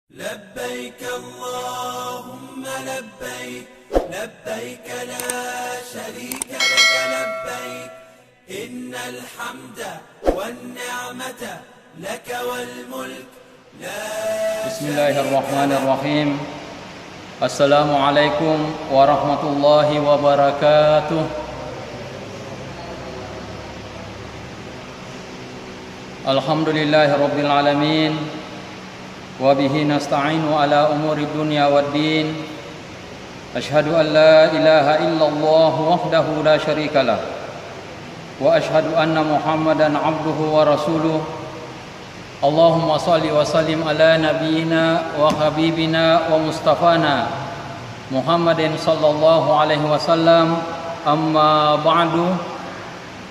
لبيك اللهم لبيك لبيك لا شريك لك لبيك إن الحمد والنعمة لك والملك لا بسم الله الرحمن الرحيم. Assalamualaikum warahmatullahi wabarakatuh. Alhamdulillahi rabbil alamin. Wa bihi nasta'inu ala umuri dunya waddin. Ashhadu an la ilaha illallah wahdahu la syarikalah. Wa ashhadu anna Muhammadan abduhu wa rasuluh. Allahumma salli wa sallim ala nabiyyina wa habibina wa mustafana Muhammadin sallallahu alaihi wasallam. Amma ba'du.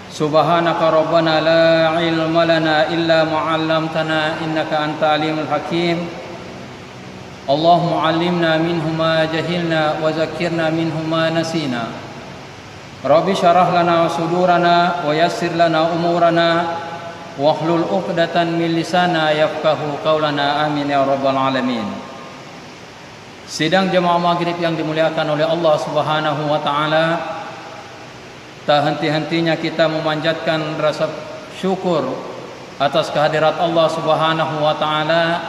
Subhanaka rabbana la ilma lana illa ma 'allamtana innaka anta alimul hakim. Allahumma 'allimna minhu ma jahilna wa zakkirna minhu ma nasina. Rabbi syrah lana sudurana wa yassir lana umurana wahlul 'uqdatan min lisana yafqahu qaulana amin ya rabbal alamin. Sidang jemaah maghrib yang dimuliakan oleh Allah Subhanahu wa taala, tak henti-hentinya kita memanjatkan rasa syukur atas kehadirat Allah Subhanahu wa taala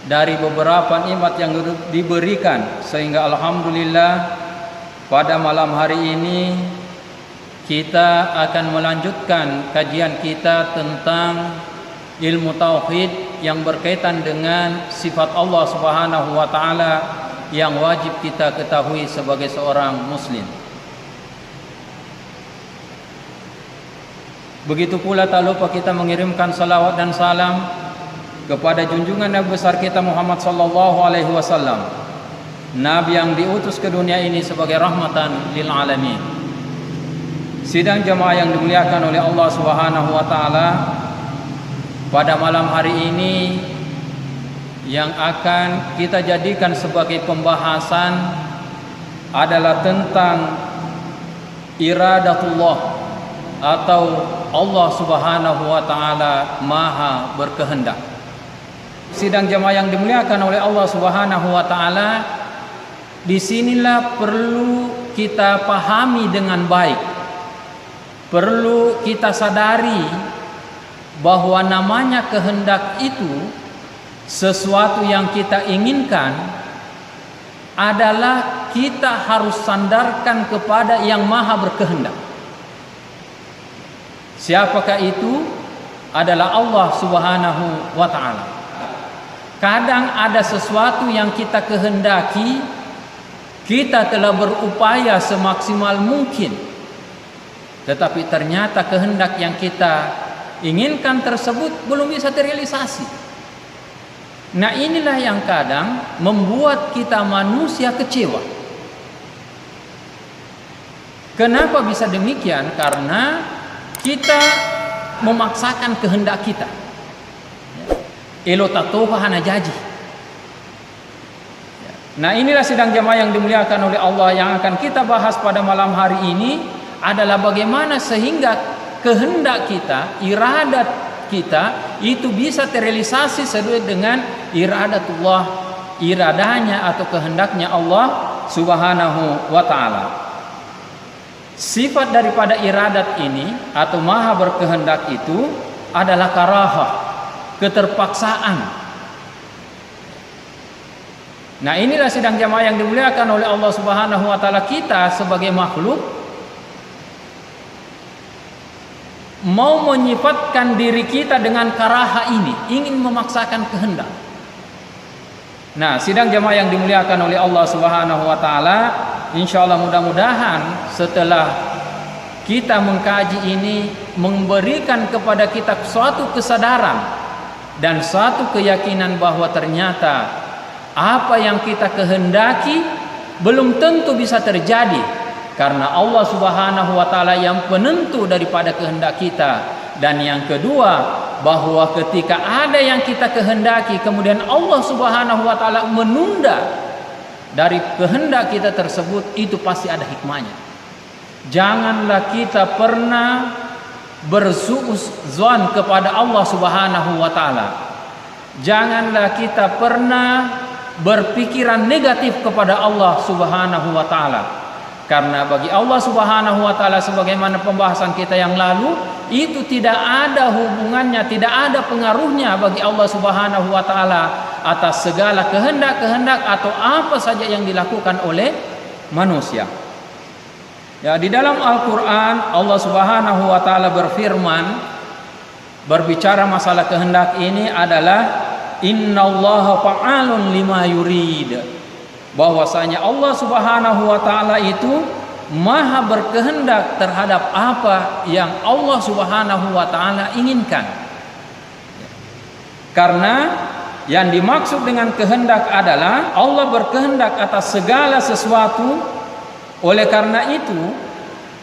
dari beberapa nikmat yang diberikan, sehingga alhamdulillah pada malam hari ini kita akan melanjutkan kajian kita tentang ilmu tauhid yang berkaitan dengan sifat Allah Subhanahu wa taala yang wajib kita ketahui sebagai seorang muslim. Begitu pula tak lupa kita mengirimkan salawat dan salam kepada junjungan Nabi besar kita Muhammad sallallahu alaihi wasallam, Nabi yang diutus ke dunia ini sebagai rahmatan lil alamin. Sidang jemaah yang dimuliakan oleh Allah Subhanahu wa taala, pada malam hari ini yang akan kita jadikan sebagai pembahasan adalah tentang iradatullah, atau Allah Subhanahu wa taala maha berkehendak. Sidang jemaah yang dimuliakan oleh Allah Subhanahu wa taala, disinilah perlu kita pahami dengan baik. Perlu kita sadari bahwa namanya kehendak itu sesuatu yang kita inginkan adalah kita harus sandarkan kepada yang maha berkehendak. Siapakah itu? Adalah Allah Subhanahu wa taala. Kadang ada sesuatu yang kita kehendaki, kita telah berupaya semaksimal mungkin, tetapi ternyata kehendak yang kita inginkan tersebut belum bisa terrealisasi. Nah, inilah yang kadang membuat kita manusia kecewa. Kenapa bisa demikian? Karena kita memaksakan kehendak kita. Elo tatoha hana jaji. Nah, inilah sidang jemaah yang dimuliakan oleh Allah yang akan kita bahas pada malam hari ini, adalah bagaimana sehingga kehendak kita, iradat kita itu bisa terrealisasi sesuai dengan iradatullah, iradahnya atau kehendaknya Allah Subhanahu wa taala. Sifat daripada iradat ini atau maha berkehendak itu adalah karahah, keterpaksaan. Nah, inilah sidang jamaah yang dimuliakan oleh Allah Subhanahu wa taala, kita sebagai makhluk mau menyifatkan diri kita dengan karaha ini, ingin memaksakan kehendak. Nah, sidang jamaah yang dimuliakan oleh Allah Subhanahu wa taala, insyaallah mudah-mudahan setelah kita mengkaji ini memberikan kepada kita suatu kesadaran dan suatu keyakinan bahwa ternyata apa yang kita kehendaki belum tentu bisa terjadi, karena Allah Subhanahu wa taala yang penentu daripada kehendak kita. Dan yang kedua, bahwa ketika ada yang kita kehendaki kemudian Allah Subhanahu wa taala menunda dari kehendak kita tersebut, itu pasti ada hikmahnya. Janganlah kita pernah bersuudzon kepada Allah Subhanahu wa taala. janganlah kita pernah berpikiran negatif kepada Allah Subhanahu wa taala. Karena bagi Allah Subhanahu wa taala, sebagaimana pembahasan kita yang lalu, itu tidak ada hubungannya, tidak ada pengaruhnya bagi Allah Subhanahu wa taala atas segala kehendak-kehendak atau apa saja yang dilakukan oleh manusia. Ya, di dalam Al-Qur'an Allah Subhanahu wa taala berfirman, berbicara masalah kehendak ini adalah innallaha fa'alun lima yurid. Bahwasanya Allah Subhanahu wa taala itu maha berkehendak terhadap apa yang Allah Subhanahu wa taala inginkan. Karena yang dimaksud dengan kehendak adalah Allah berkehendak atas segala sesuatu. Oleh karena itu,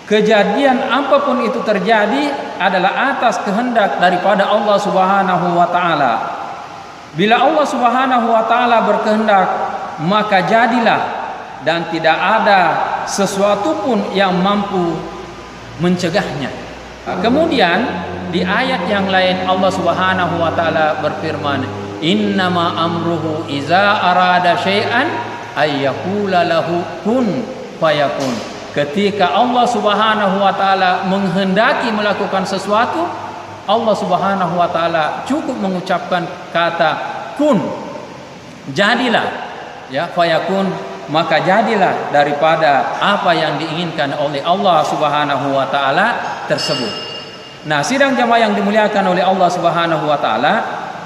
kejadian apapun itu terjadi adalah atas kehendak daripada Allah Subhanahu wa taala. Bila Allah Subhanahu wa taala berkehendak, maka jadilah, dan tidak ada sesuatu pun yang mampu mencegahnya. Kemudian di ayat yang lain Allah Subhanahu wa taala berfirman, innama amruhu iza arada syai'an ayyaqula lahu kun fayakun. Ketika Allah Subhanahu wa taala menghendaki melakukan sesuatu, Allah Subhanahu wa taala cukup mengucapkan kata kun, jadilah. Ya, fayakun, maka jadilah daripada apa yang diinginkan oleh Allah Subhanahu wa taala tersebut. Nah, sidang jamaah yang dimuliakan oleh Allah Subhanahu wa taala,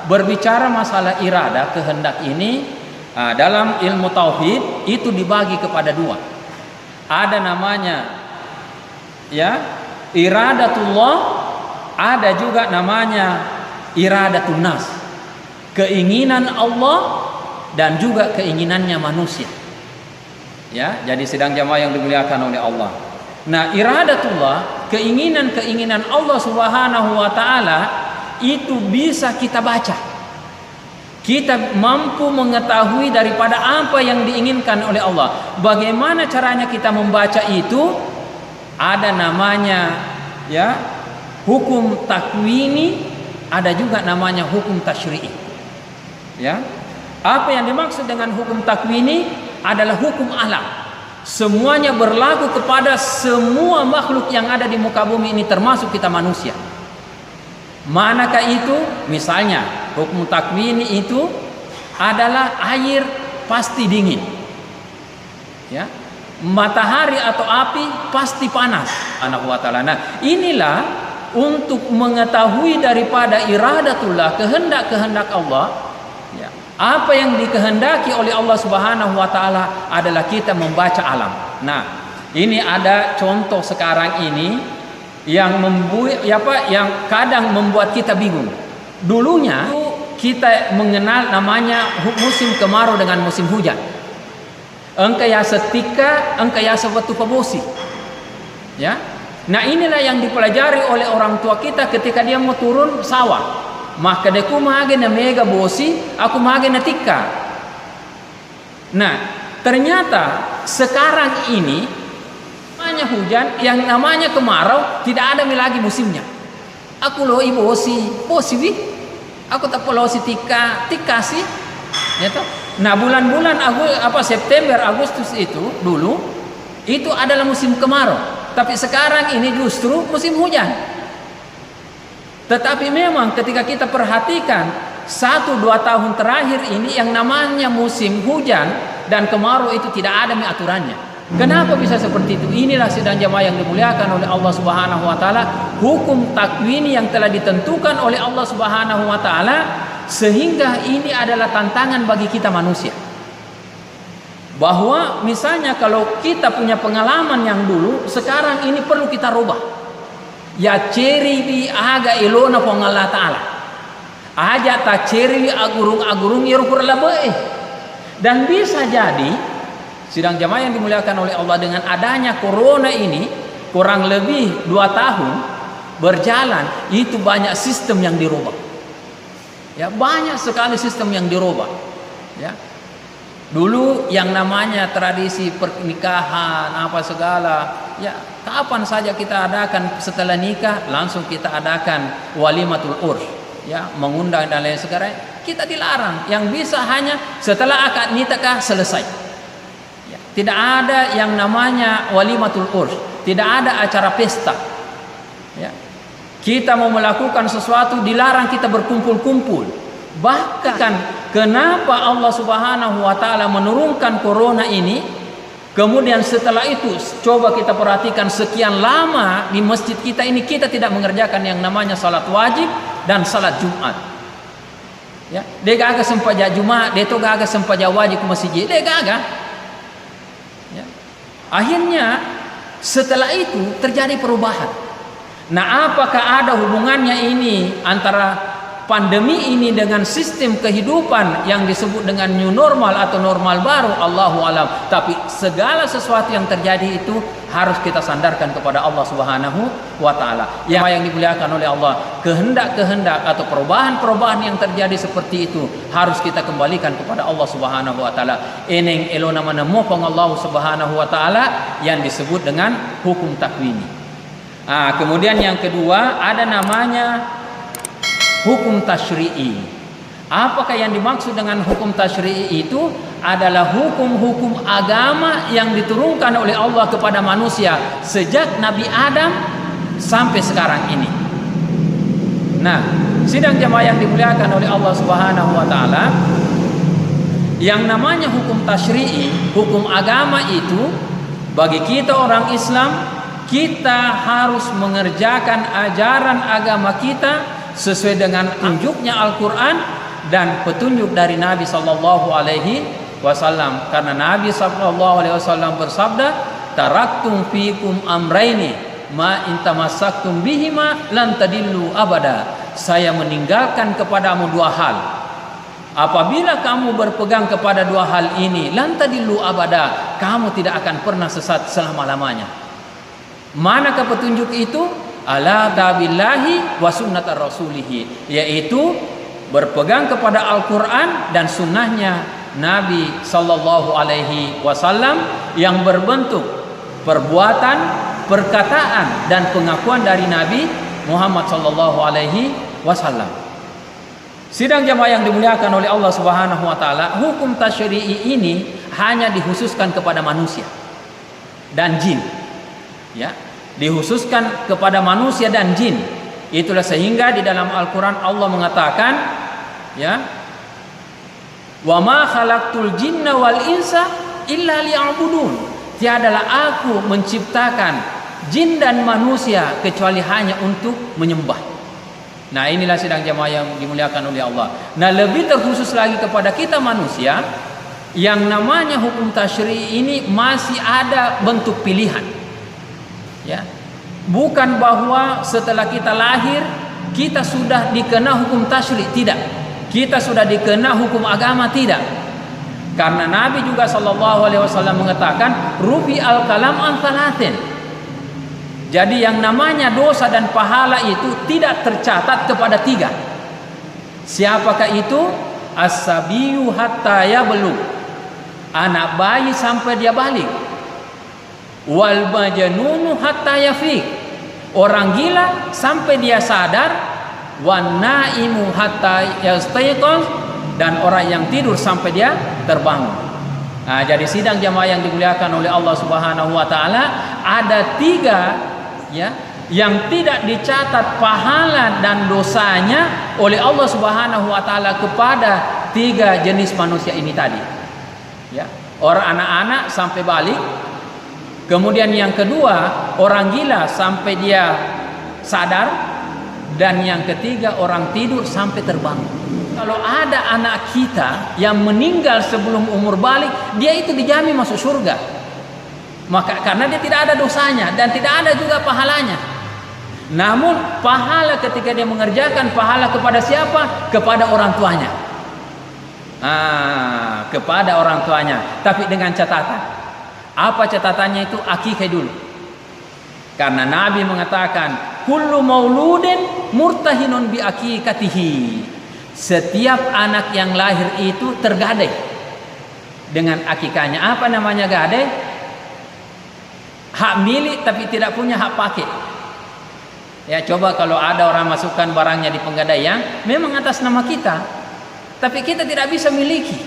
berbicara masalah irada, kehendak ini dalam ilmu tauhid itu dibagi kepada dua. Ada namanya ya iradatullah, ada juga namanya iradatun nas, keinginan Allah dan juga keinginannya manusia. Ya, jadi sidang jamaah yang dimuliakan oleh Allah. Nah, iradatullah, keinginan-keinginan Allah Subhanahu wa taala itu bisa kita baca. Kita mampu mengetahui daripada apa yang diinginkan oleh Allah. Bagaimana caranya kita membaca itu? Ada namanya ya hukum takwini, ada juga namanya hukum tasyri'i. Ya. Apa yang dimaksud dengan hukum takwini adalah hukum alam. Semuanya berlaku kepada semua makhluk yang ada di muka bumi ini, termasuk kita manusia. Manakah itu? Misalnya hukum takwini itu adalah air pasti dingin, ya, matahari atau api pasti panas. Anak wa ta'ala. Nah, inilah untuk mengetahui daripada iradatullah, kehendak-kehendak Allah. Ya, apa yang dikehendaki oleh Allah Subhanahu wa taala adalah kita membaca alam. Nah, ini ada contoh sekarang ini yang yang kadang membuat kita bingung. Dulunya kita mengenal namanya musim kemarau dengan musim hujan. Engkaya setika, engkaya sewatu pebosi. Ya. Nah, inilah yang dipelajari oleh orang tua kita ketika dia mau turun sawah. Maka deku mage na mega bosi, aku mage na tika. Nah, ternyata sekarang ini namanya hujan, yang namanya kemarau tidak ada lagi musimnya. Aku loh bosi wi. Aku tak perlu si tika sih. Ya toh? Nah, bulan-bulan September, Agustus itu dulu itu adalah musim kemarau. Tapi sekarang ini justru musim hujan. Tetapi memang ketika kita perhatikan 1-2 tahun terakhir ini yang namanya musim hujan dan kemarau itu tidak ada aturannya. Kenapa bisa seperti itu? Inilah sidang jamaah yang dimuliakan oleh Allah Subhanahu wa taala, hukum takwini yang telah ditentukan oleh Allah Subhanahu wa taala, sehingga ini adalah tantangan bagi kita manusia. Bahwa misalnya kalau kita punya pengalaman yang dulu, sekarang ini perlu kita rubah. Ya ceri bi aga ilona pong Allah taala. Aja ta ceri agurung yerukur labai. Dan bisa jadi sidang jamaah yang dimuliakan oleh Allah, dengan adanya corona ini kurang lebih 2 tahun berjalan, itu banyak sistem yang dirubah. Ya, banyak sekali sistem yang dirubah. Ya. Dulu yang namanya tradisi pernikahan apa segala, ya kapan saja kita adakan setelah nikah langsung kita adakan walimatul urs, ya, mengundang dan lain sebagainya. kita dilarang. Yang bisa hanya setelah akad nikah selesai. Ya, tidak ada yang namanya walimatul urs, tidak ada acara pesta. Ya. Kita mau melakukan sesuatu dilarang kita berkumpul-kumpul. Bahkan kenapa Allah Subhanahu wa taala menurunkan corona ini? Kemudian setelah itu coba kita perhatikan sekian lama di masjid kita ini kita tidak mengerjakan yang namanya salat wajib dan salat Jumat. Ya, dia gaga sempaja Jumat, dia tu gaga sempaja wajib ke masjid, dia gaga. Ya. Akhirnya setelah itu terjadi perubahan. Nah, apakah ada hubungannya ini antara pandemi ini dengan sistem kehidupan yang disebut dengan new normal atau normal baru? Allahu alam. Tapi segala sesuatu yang terjadi itu harus kita sandarkan kepada Allah Subhanahu wa taala. Yang dimuliakan oleh Allah, kehendak-kehendak atau perubahan-perubahan yang terjadi seperti itu harus kita kembalikan kepada Allah Subhanahu wa taala. Eneng elona menemukan Allah Subhanahu wa taala yang disebut dengan hukum takwini. Kemudian yang kedua ada namanya hukum tasyri'i. Apakah yang dimaksud dengan hukum tasyri'i itu? Adalah hukum-hukum agama yang diturunkan oleh Allah kepada manusia sejak Nabi Adam sampai sekarang ini. Nah, sidang jamaah yang dimuliakan oleh Allah Subhanahu wa taala, yang namanya hukum tasyri'i, hukum agama itu bagi kita orang Islam, kita harus mengerjakan ajaran agama kita sesuai dengan tunjuknya Al-Quran dan petunjuk dari Nabi Sallallahu Alaihi Wasallam. Karena Nabi Sallallahu Alaihi Wasallam bersabda, taraktum fikum amraini ma intamasaktum bihima lan tadillu abada. Saya meninggalkan kepadamu dua hal. Apabila kamu berpegang kepada dua hal ini, lan tadillu abada, kamu tidak akan pernah sesat selama-lamanya. Manakah petunjuk itu? Ala tabillahi wa sunnat rasulihi, yaitu berpegang kepada Al-Quran dan sunnahnya Nabi Sallallahu Alaihi Wasallam yang berbentuk perbuatan, perkataan dan pengakuan dari Nabi Muhammad Sallallahu Alaihi Wasallam. Sidang jamaah yang dimuliakan oleh Allah Subhanahu Wa Taala, hukum tasyri'i ini hanya dikhususkan kepada manusia dan jin, ya. Dikhususkan kepada manusia dan jin. Itulah sehingga di dalam Al-Quran Allah mengatakan, ya, wa ma khalaqtul jinna wal insa illa liya'budun. Tiadalah aku menciptakan jin dan manusia kecuali hanya untuk menyembah. Nah, inilah sidang jamaah yang dimuliakan oleh Allah. Nah, lebih terkhusus lagi kepada kita manusia, yang namanya hukum tasyri' ini masih ada bentuk pilihan. Ya, bukan bahwa setelah kita lahir kita sudah dikena hukum tasyri', tidak. Kita sudah dikena hukum agama, tidak. Karena Nabi juga Sallallahu Alaihi Wasallam mengatakan, rufi al kalam an thalathin. Jadi yang namanya dosa dan pahala itu tidak tercatat kepada tiga. Siapakah itu? As-sabiyu hatta yablugh, anak bayi sampai dia balik. Wal majnunu hatta yafiq, orang gila sampai dia sadar. Wan naimu hatta yastayqaz, dan orang yang tidur sampai dia terbangun. Nah, jadi sidang jamaah yang dimuliakan oleh Allah Subhanahu wa taala, ada tiga, ya, yang tidak dicatat pahala dan dosanya oleh Allah Subhanahu wa taala kepada tiga jenis manusia ini tadi. Ya, orang anak-anak sampai balik. Kemudian yang kedua, orang gila sampai dia sadar. Dan yang ketiga, orang tidur sampai terbangun. Kalau ada anak kita yang meninggal sebelum umur balik, dia itu dijamin masuk surga. Maka karena dia tidak ada dosanya dan tidak ada juga pahalanya. Namun pahala ketika dia mengerjakan, pahala kepada siapa? Kepada orang tuanya. Kepada orang tuanya. Tapi dengan catatan. Apa catatannya itu? Akikah dulu. Karena Nabi mengatakan, kullu mauludin murtahinun bi akikatihi. Setiap anak yang lahir itu tergadai dengan akikahnya. Apa namanya gadai? Hak milik tapi tidak punya hak pakai. Ya, coba kalau ada orang masukkan barangnya di penggadaian, memang atas nama kita. Tapi kita tidak bisa miliki,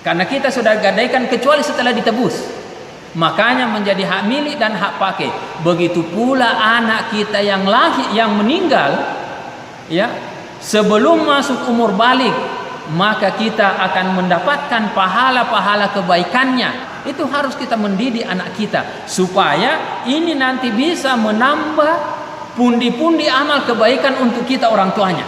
karena kita sudah gadaikan kecuali setelah ditebus. Makanya menjadi hak milik dan hak pakai. Begitu pula anak kita yang lahir, yang meninggal, ya, sebelum masuk umur balik, maka kita akan mendapatkan pahala-pahala kebaikannya. Itu harus kita mendidik anak kita supaya ini nanti bisa menambah pundi-pundi amal kebaikan untuk kita orang tuanya.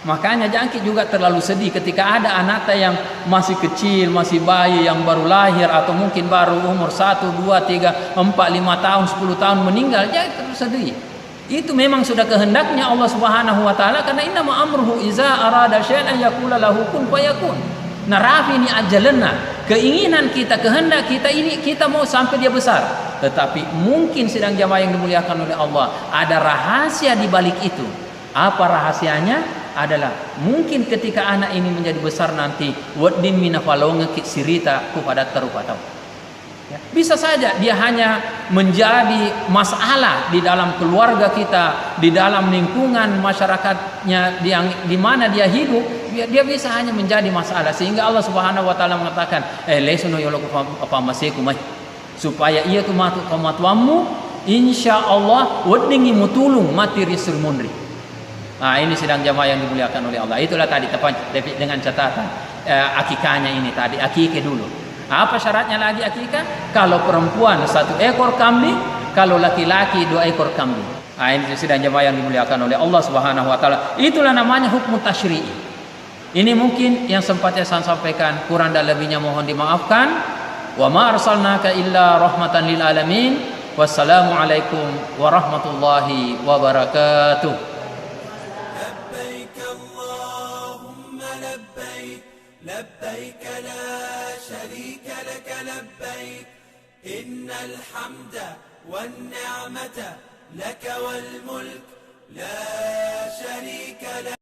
Makanya jangan juga terlalu sedih ketika ada anak yang masih kecil, masih bayi yang baru lahir atau mungkin baru umur 1, 2, 3, 4, 5 tahun, 10 tahun meninggal. Jangan terlalu sedih. Itu memang sudah kehendaknya Allah Subhanahu wa taala, karena innama amruhu iza arada syai'an yaqula lahu kun fayakun. Nah, rafi ini ajalna. Keinginan kita, kehendak kita ini kita mau sampai dia besar. Tetapi mungkin sedang jamaah yang dimuliakan oleh Allah, ada rahasia di balik itu. Apa rahasianya? Adalah mungkin ketika anak ini menjadi besar nanti, waddin minafalonge sirita kepada terupatau. Ya, bisa saja dia hanya menjadi masalah di dalam keluarga kita, di dalam lingkungan masyarakatnya di mana dia hidup, dia bisa hanya menjadi masalah, sehingga Allah Subhanahu wa taala mengatakan, lesono yoloku apa maseku mai, supaya ia tu matu kamatuamu, insyaallah weddingi mutulung mati risul munri. Nah, ini sidang jamaah yang dimuliakan oleh Allah. Itulah tadi tepat dengan catatan akikahnya ini tadi, akikah dulu. Apa syaratnya lagi akikah? Kalau perempuan 1 ekor kambing, kalau laki-laki 2 ekor kambing. Nah, ini sidang jamaah yang dimuliakan oleh Allah Subhanahu wa taala. Itulah namanya hukum tasyri'i. Ini mungkin yang sempat saya sampaikan, kurang dan lebihnya mohon dimaafkan. Wa ma arsalnaka illa rahmatan lil alamin. Wassalamualaikum warahmatullahi wabarakatuh. لبيك لا شريك لك لبيك إن الحمد والنعمة لك والملك لا شريك لك.